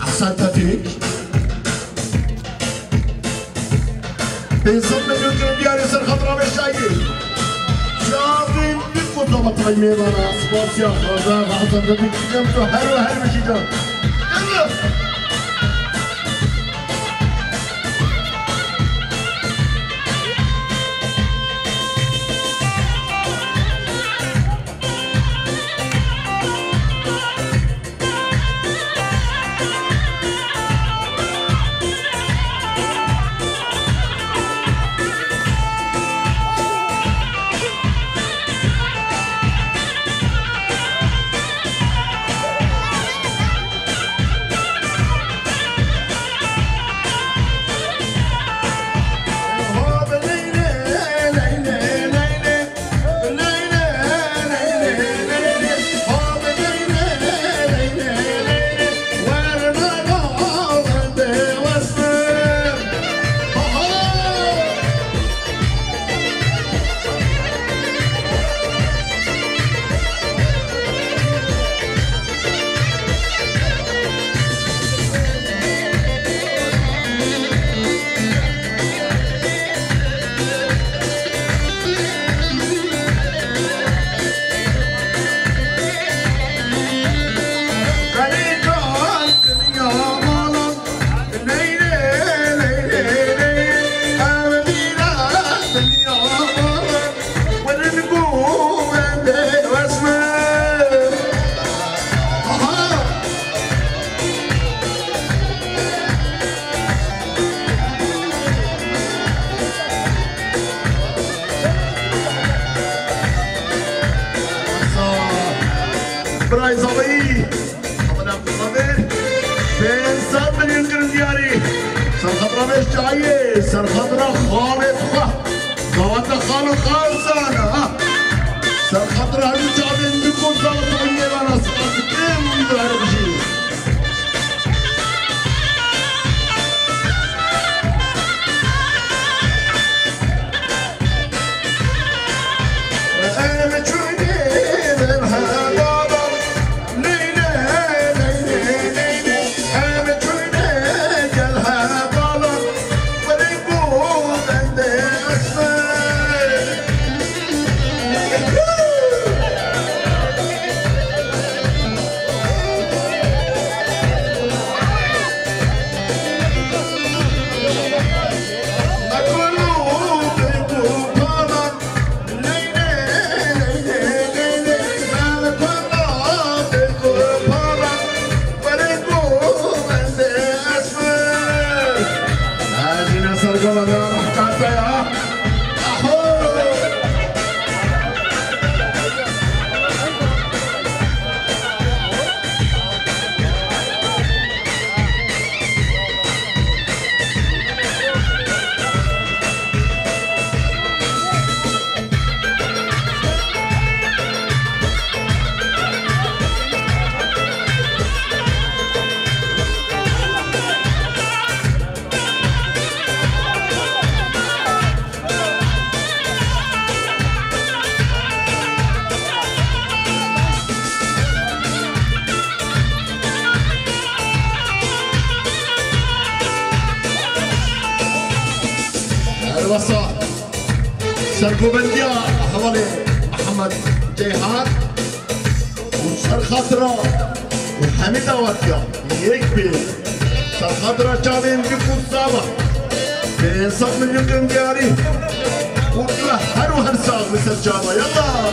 أحسنت فيك بيصب مليون ديالي سر خطرة مش شايفين شايفين بيكون ضبط الميدان سبورت يا خزان أحسنت فيك جمتو حلو حلو شي جمت برايز علي محمد عبد القادر بين صاب مليون قرن ديالي سر خضرة مش جاية سر خضرة خالد خواتنا خالد خالصانة سر خضرة هل جابين بيكون ضغط عيني وانا صغار كم دهر بشي الوسط سرقو بنديا حوالي محمد جيهان وسر خضرة وحميدة واتيا يكبر سر خضرة جابين بيكون صابة بينصب من يقرم دياري وطلع هر وهر ساق بسجابة يلا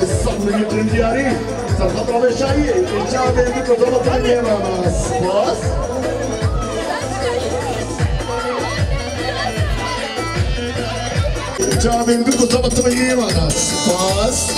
الصحن يقرم دياري سنخطر بشاي الشعب يقول ضبط النيرة سباس الشعب يقول ضبط النيرة سباس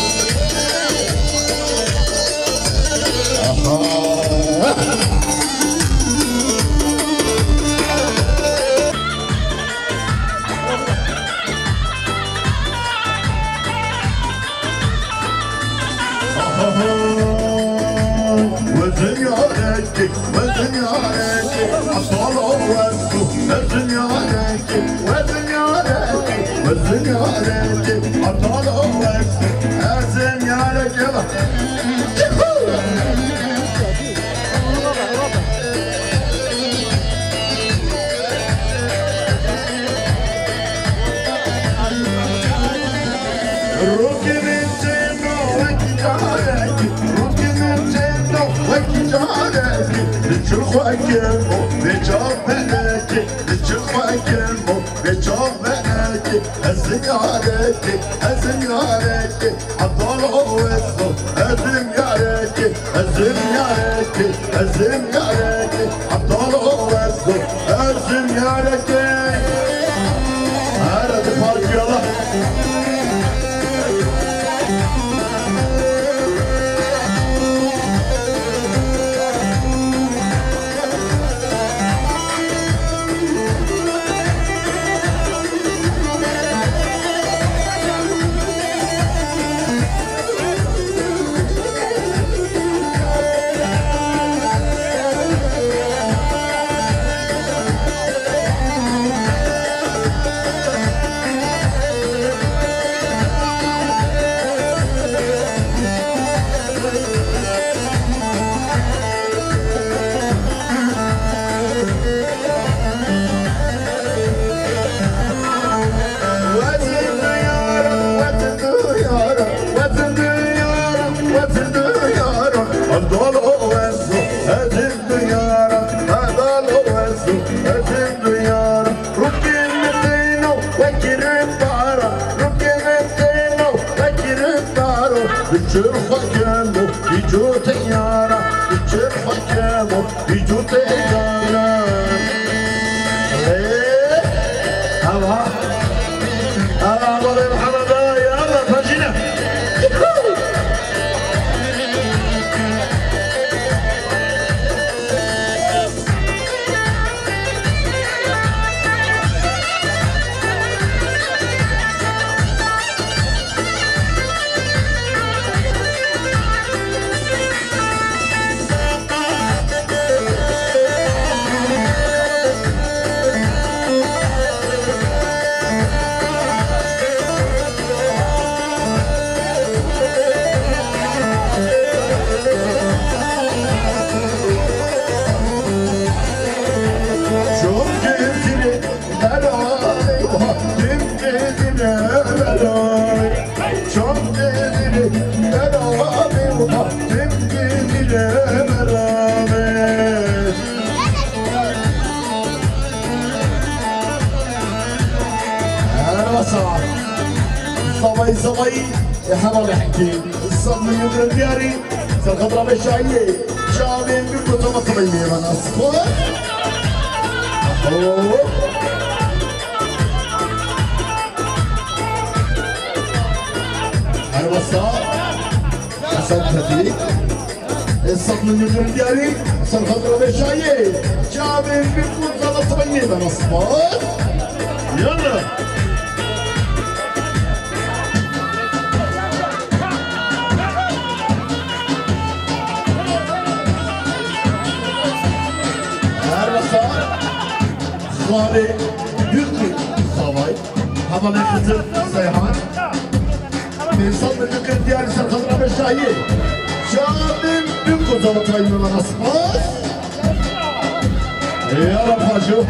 وزن عليك وزن عليك أطول وزن وزن عليك وزن عليك وزن عليك أطول وزن أزن عليك يلا Çırpakemo, ne çok meleki, ne çırpakemo, ne çok meleki, ezin yareki, ezin yareki, Abdal oveso, ezin yareki, ezin yareki, ezin yareki, Abdal oveso, ezin yareki. Hadi fark yola. Çırpakemo, icu teyara, çırpakemo, icu teyara. Allah, Allah Allah Muhammed'a ya Allah fajina. صبي حرام حكيم الصدمة يدرن دياري سالخضرة بالشعية شعبين بكتو مطبيني من أصفر الوسط حسن تفيق الصدمة يدرن دياري سالخضرة بالشعية شعبين بكتو مطبيني من أصفر يلا خالي يلقي صواي هذا اللي خزر سيحان من صدر الذكر ديالي سالخضرة بالشاية شامل يلقوا زلطاي من الأصفاص يا رب هاشو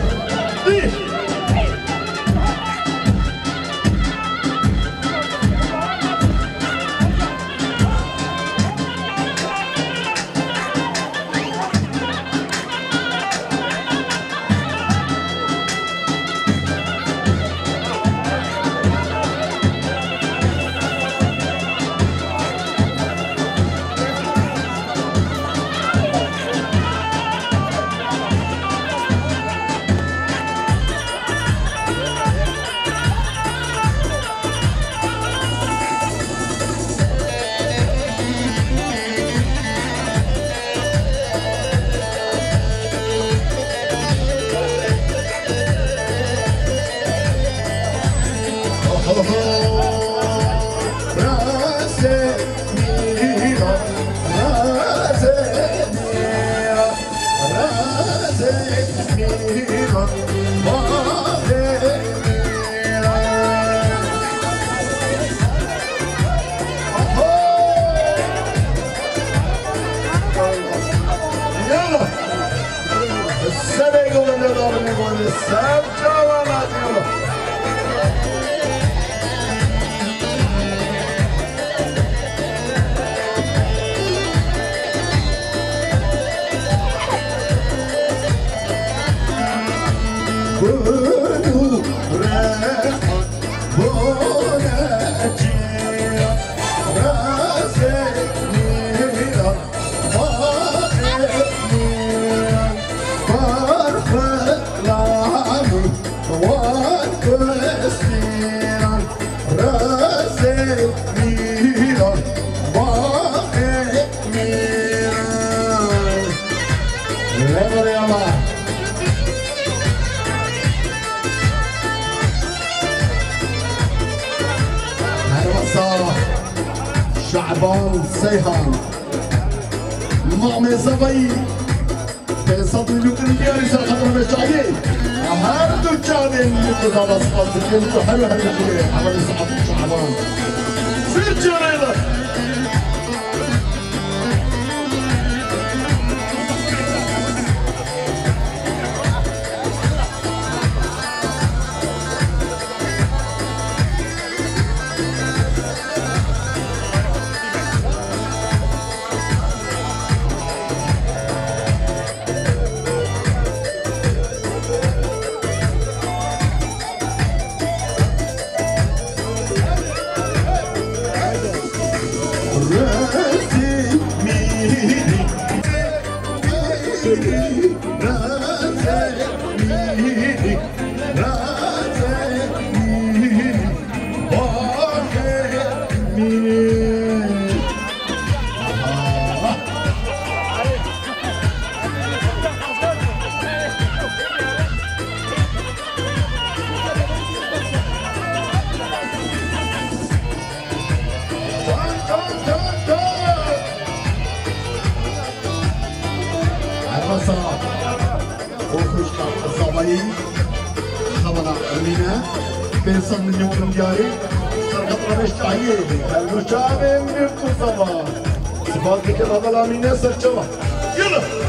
شعبان سيحان معمي صبي في صدر الذكر ديالي سالخضرة بالشاية هردو الشعبين يقول هذا صفات الكلمة حلوة هالشيء عمل صحاب شعبان في الجريدة بيصل من يوم جاري سالخضرة بالشاية المشابه من الصباح صفاتك هذا الامينه سرچوا يلا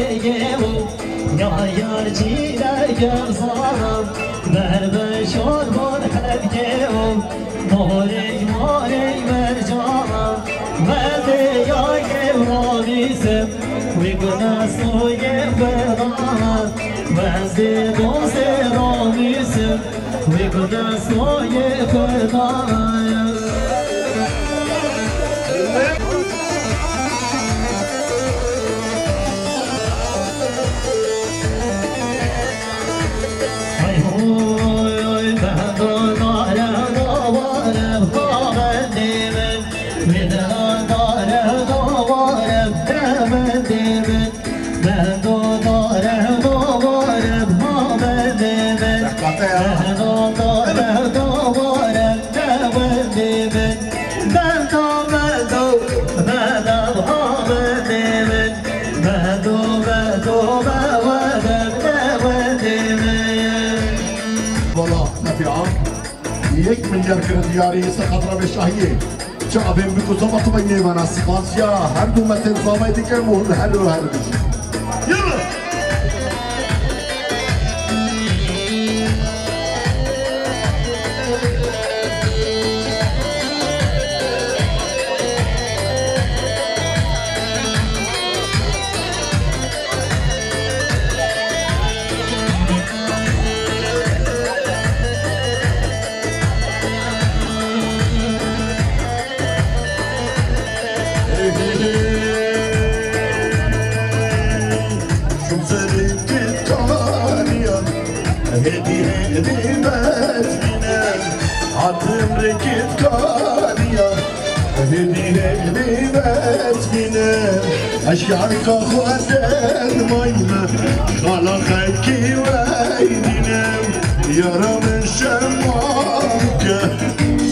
بگیم یا یار چیره گرزارم بر بشار بر حدیم مارک مارک مرجانم وزی یا گرانیسم وی گناسوی بدانم وزی دوست رانیسم وی گناسوی بدانم یک میلیارد کرد یاری سخت به شاهیه جابیم بگو زبط بینه من اسپاسیا هر دو متن زامای دیگر مورد هر و هر بشی یلا أشعرك أخواتك ميمة خلقك ويدينم يرى من شمعك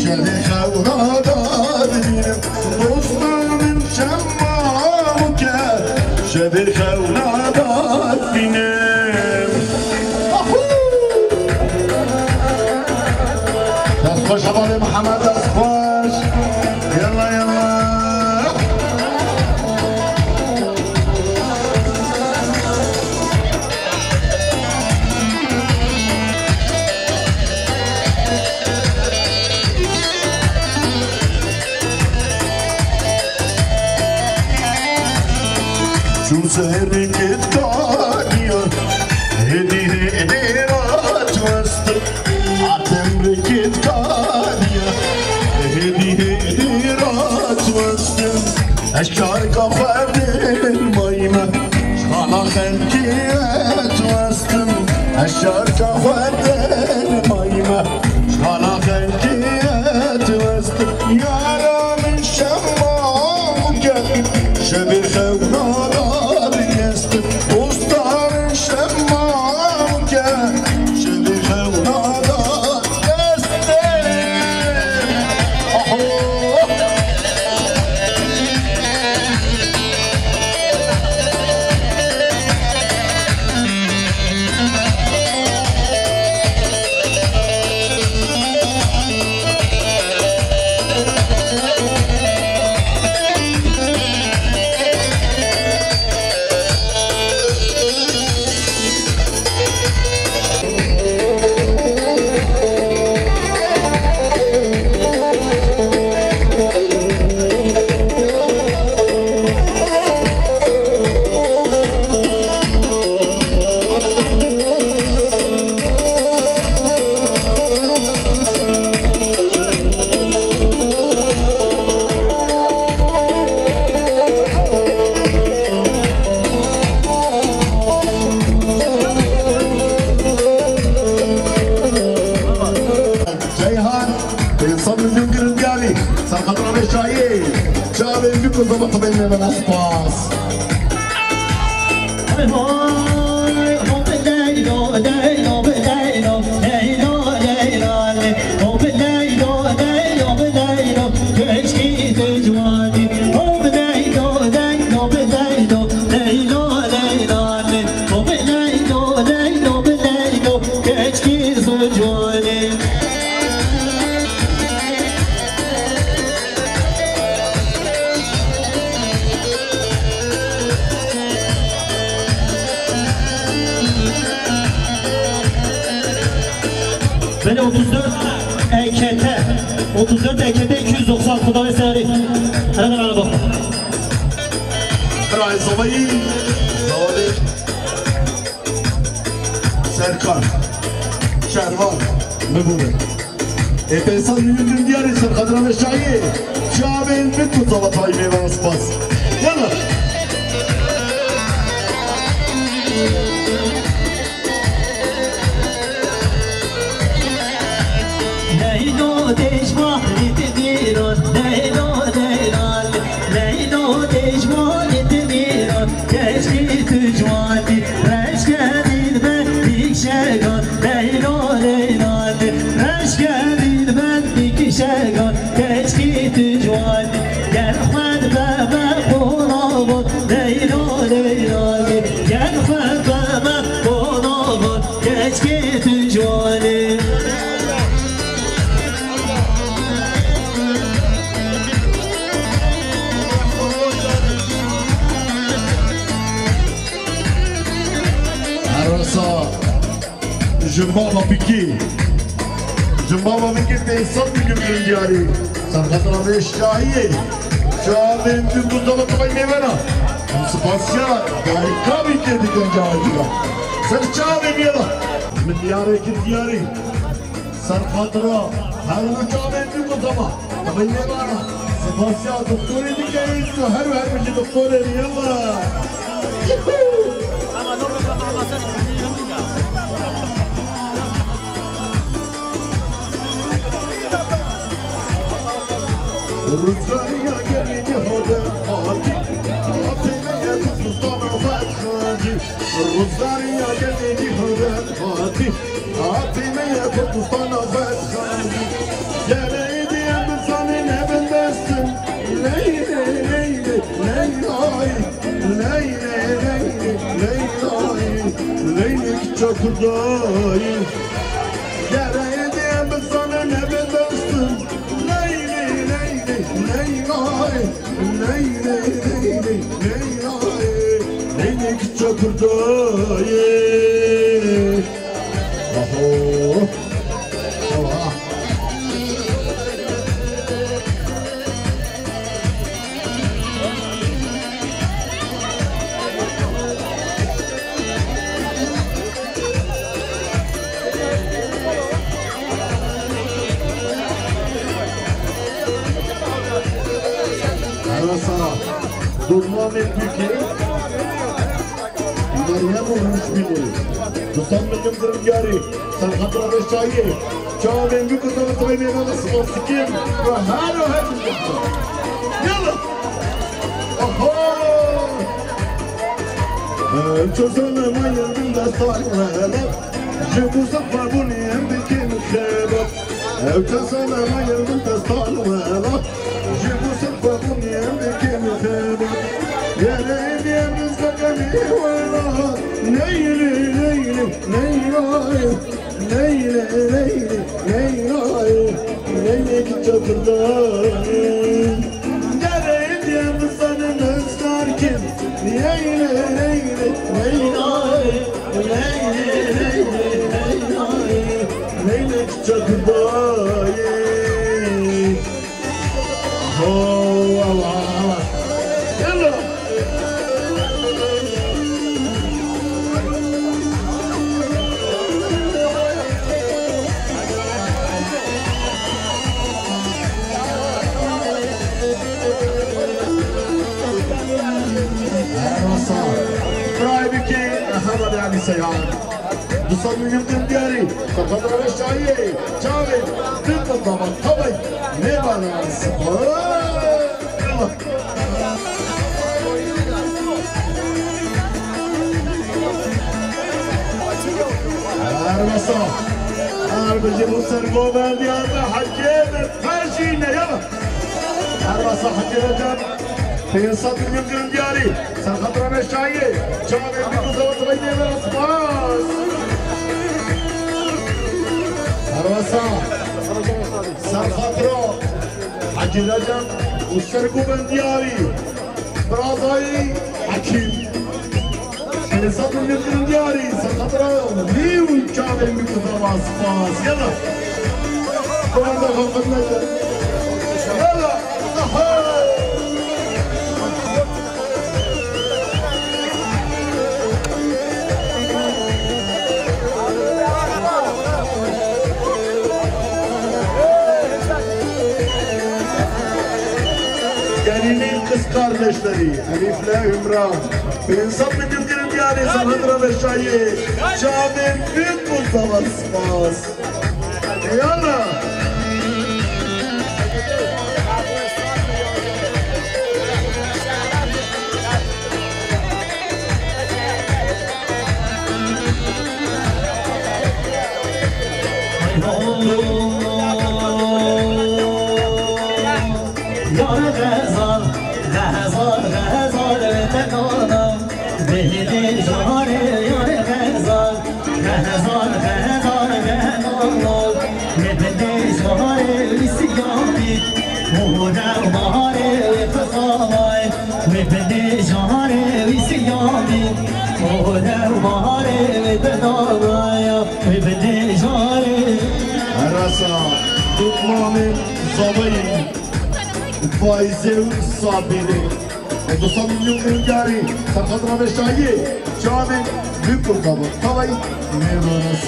شريخة ونادار دينم وصنا من شمعك شريخة ونادار دينم دسخوش حبالي محمد دسخوش يلا يلا شو سهرك تكانيا هدي رات وسط عتمرك تكانيا هدي رات وسط أشكارك أخوات الميمة شخالا خلقيات وسط أشكارك أخوات الميمة شخالا خلقيات وسط يارا من شمعك شبير خونانا ضبط بيننا من اسباس Böyle 34 EKT 34 EKT 290 Kuda ve Sari. Hadi bana bak. راعي صبي دولي سركان شهروان مبورك بيصل من دياري سر خضران الشعية شعبين بنتو طبط هاي ميوان سباس يلا ليلو ديش بحري تديرون ليلو ديلال ليلو ديش بحري تديرون كشكي تجواني رشكاني البنديك شاقون ليلو ديلال رشكاني البنديك شاقون كشكي تجواني يرحمن بابا قرابون ليلو ديلال يرحمن بابا قرابون كشكي تجواني جمبابا بيكي جمبابا بيكي تيصل بيكي دياري سر خطرة بيش شاهية شاهدين تنتو طبط بي ميوانا سباسيا داري كابي كيدي كن جاهدينا سر شاهدين يلا من دياري كن دياري سر خطرة هرنا شاهدين تنتو طبط بي ميوانا سباسيا دكتوري دي كيدي هر بيجي دكتوري يلا الرزايا قلبي هدى خاطي عطينا يا سلطان وفات خاطي الرزايا قلبي هدى خاطي عطينا يا سلطان وفات خاطي يا ليدي يا بنصاني نبن بسم ليلي ليلي ليلاي ليلي ليلي ليلاي ليلك çakırdayı يا ليدي يا بنصاني نبن بسم Leyli, leyli, leylay, leylik çakırdayı. Aho, hava. Durmam etmeki Meryem olmuş bile Tutan benim kırmgari Sen hatıra ve şahi Çağın büyük adamı taymaya nasıl olsikim Ve her o hep Yallah Oho Çözülüm ayırdım da sarmalar Jibu safa bunu emdikin khebap Çözülüm ayırdım da sarmalar Jibu safa bunu emdikin khebap يا ليل يا مزقني والله ليلي ليلي ليلاي ليلي ليلي ليلاي ليلك çakırdayı يا ليل يا مزقني مسكاركن ليلي ليلي ليلاي ليلي ليلي ليلاي ليلك çakırdayı Oh Allah Yallah برايبكي أحمد يعني سيعان تصمم يمكن دياري فقد رمش شاية جاوب ضد الضبط طبي نبانا أرمسا أربجي مصر قوبان ديارنا حجينا فاشينا يلا أرمسا حجينا جاب في صدر يمكن دياري سنخطر مشاية جامع بيكو زوات غيني من أصباس أرمسا سنخطر حجينا جاب وصر قوبان دياري برازاي حكيم بنصب من دياري سخطرة ليو كامل من كثر سباس يلا يلا Gelinin kız kardeşleri Elif'le Ümran İnsan bütün yani Sanadra ve Şahi Şahin büyük Mustafa Spas Yallah Tutmanın zabayı Faize sabiri Dosan milyon gari Sakadra ve Şahi Canın büyük kurtabı Tavay Nevaras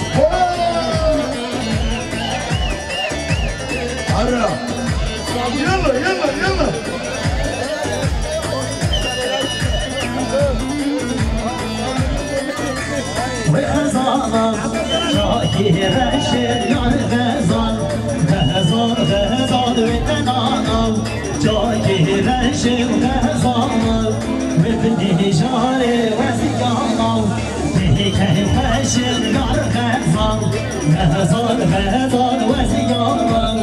Ara Yalla yalla yalla Ve kazanam Şahi reşir yar gazan Gazan gazan ve tenanam Şahi reşir gazan Ve bidijare ve ziyanam Dikey reşir yar gazan Gazan gazan ve ziyanam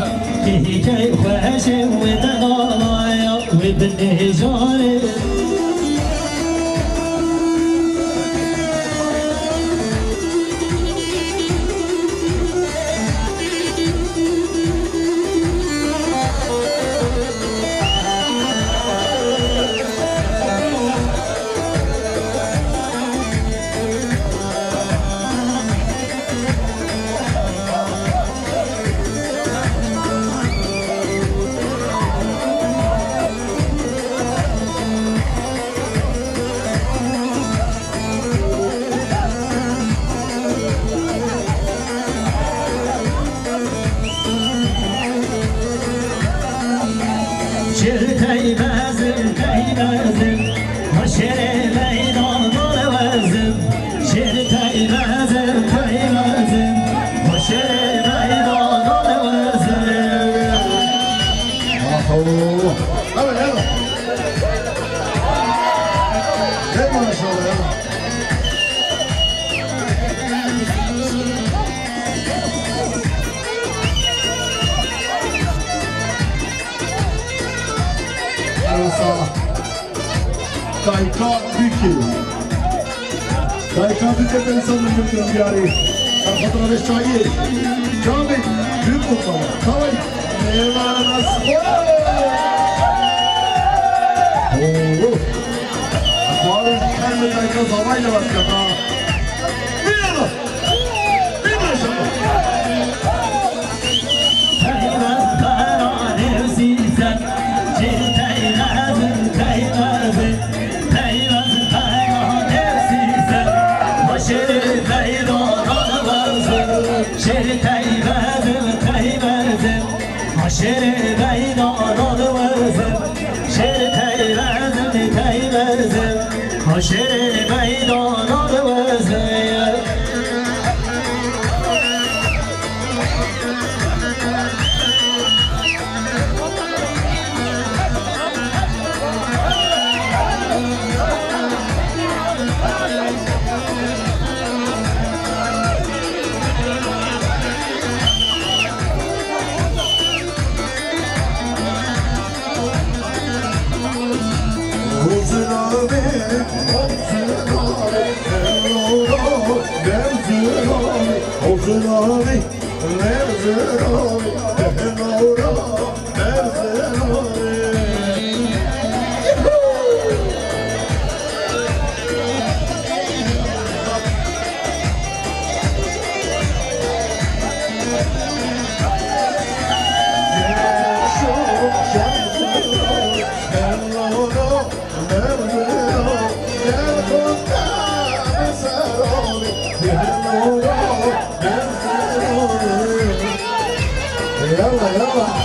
Dikey reşir ve tenanam Ve bidijare Dayka Büyük insanın mümkün diyari Sakadra ve Şahi Canın büyük kurtabı Tavay Nevaras Bağırın kendi dayka zavayla başka ha Bir yana Bir başa يلا يلا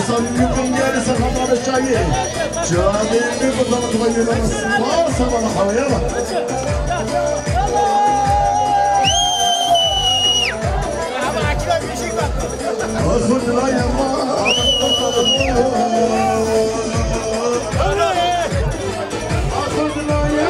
تصميمكم ديالي سنحط على الشاي جامعين بالضبط تغير الصلاة صباح يلا خذنا يا ماما خذنا يا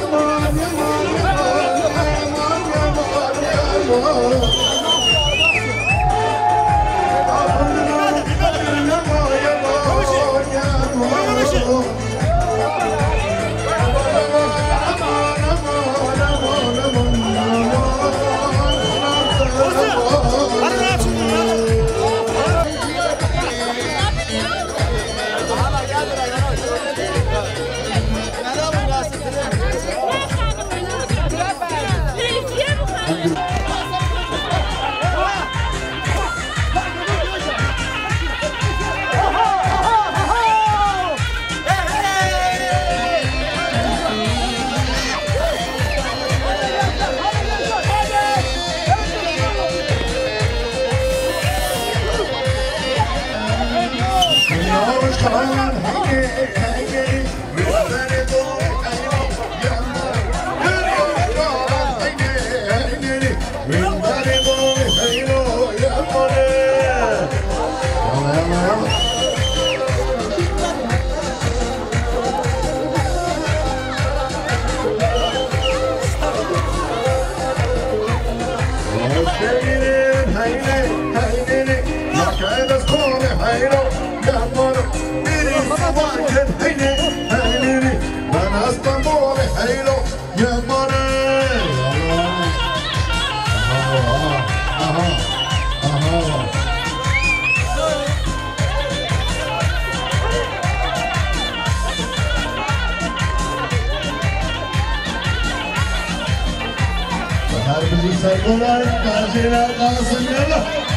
Saykolar, karşılar kalsın yallah.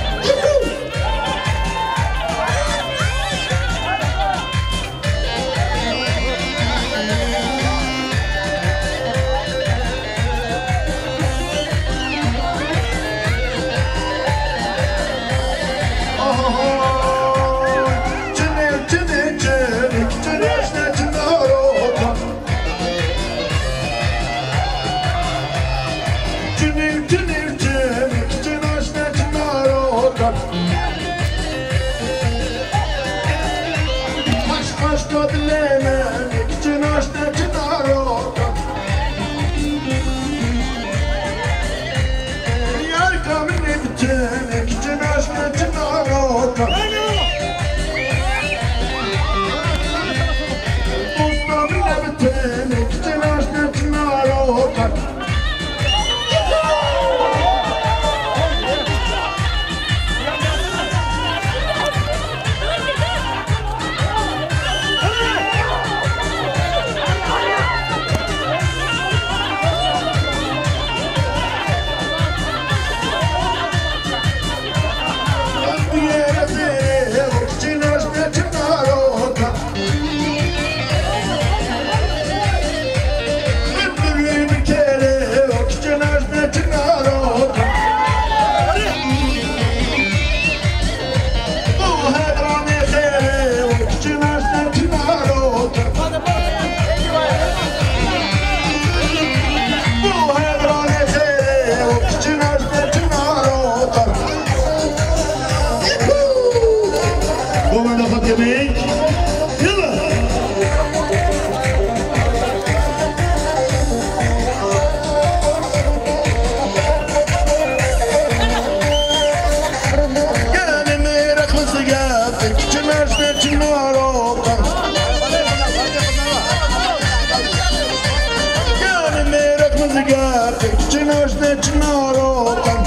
نچناروکم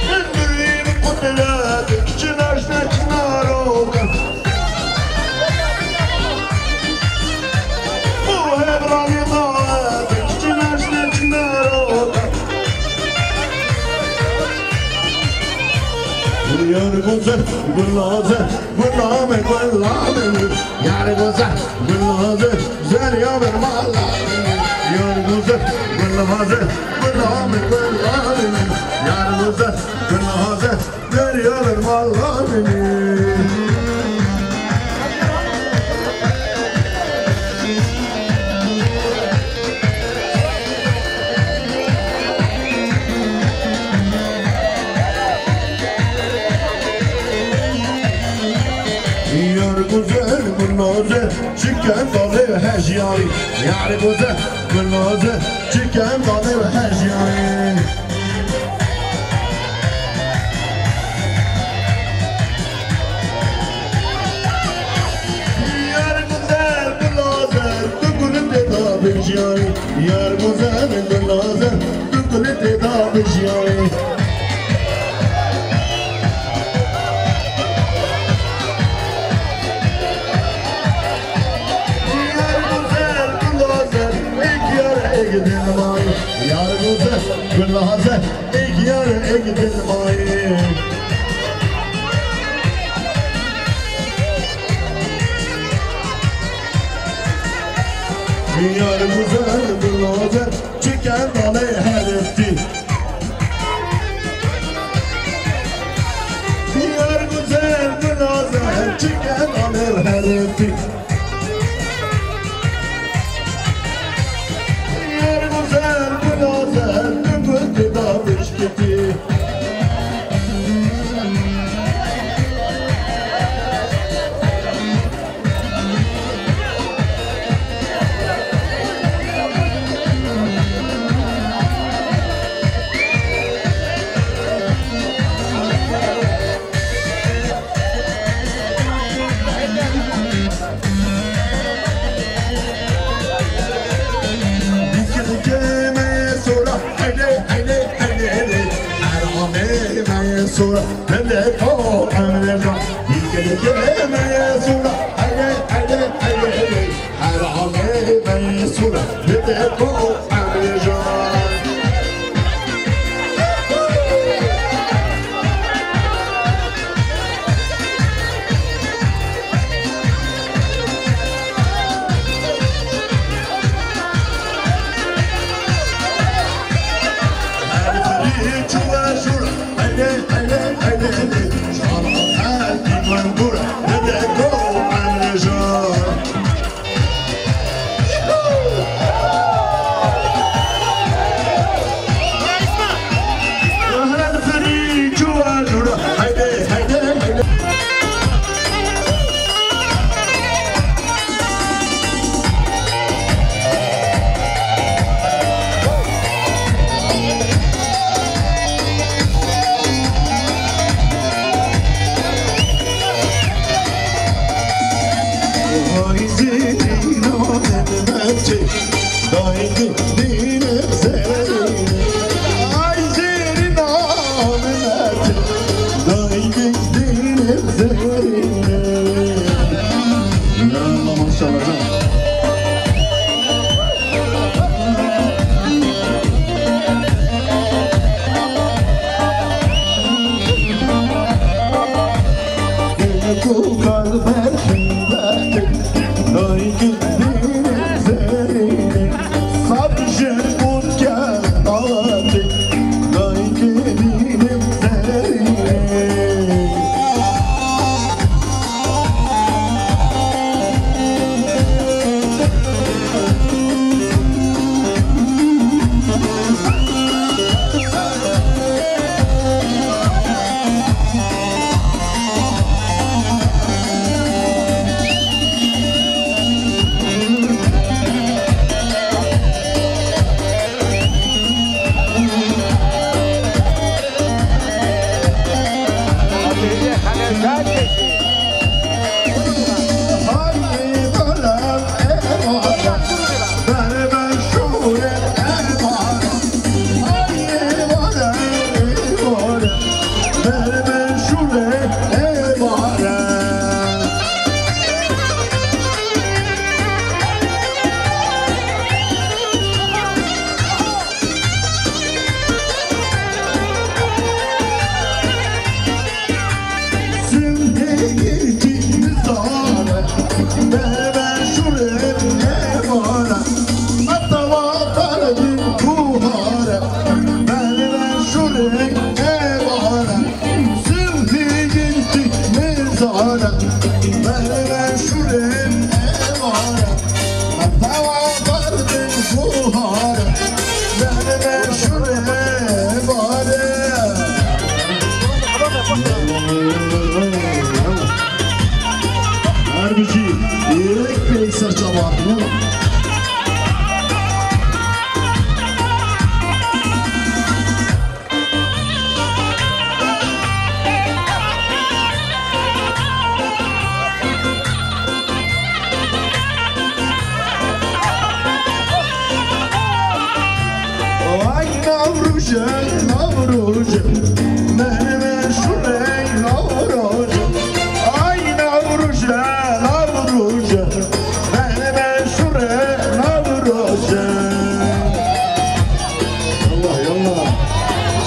بندریم قدرت کچناش نچناروکم بو هبرانی داوت کچناش نچناروکم یار گذر گلازه گلامه گلامه یار گذر گلازه زریابر مالامه یار گذر گلازه گلامه گلامه یار گذر گلازه زریابر مالامه güzel gülnazı çıkan dalı ve heciyari yar güzel gülnazı çıkan dalı ve heciyari yar güzel gülnazı tükülü teda bejiyari yar güzel gülnazı tükülü teda bejiyari yar güzel gülnazı ilk yar egdin mayi yar güzel gülnazı çıkan dalı hedefti yar güzel gülnazı çıkan dalı hedefti Sura, hele o amreja, dikele me sura, hele harame me sura, hele o amreja. Sabır نوروژه نوروژه من شوره نوروژه آی نوروژه نوروژه من شوره نوروژه يلا يلا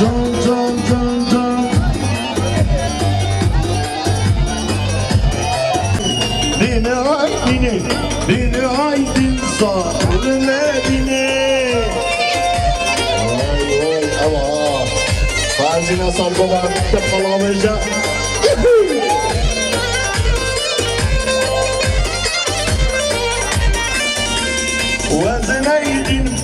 جان جان جان جان beni aydın sağlığına beni oy ama Fazine sargolar bitti kalamayacak Vazinaydın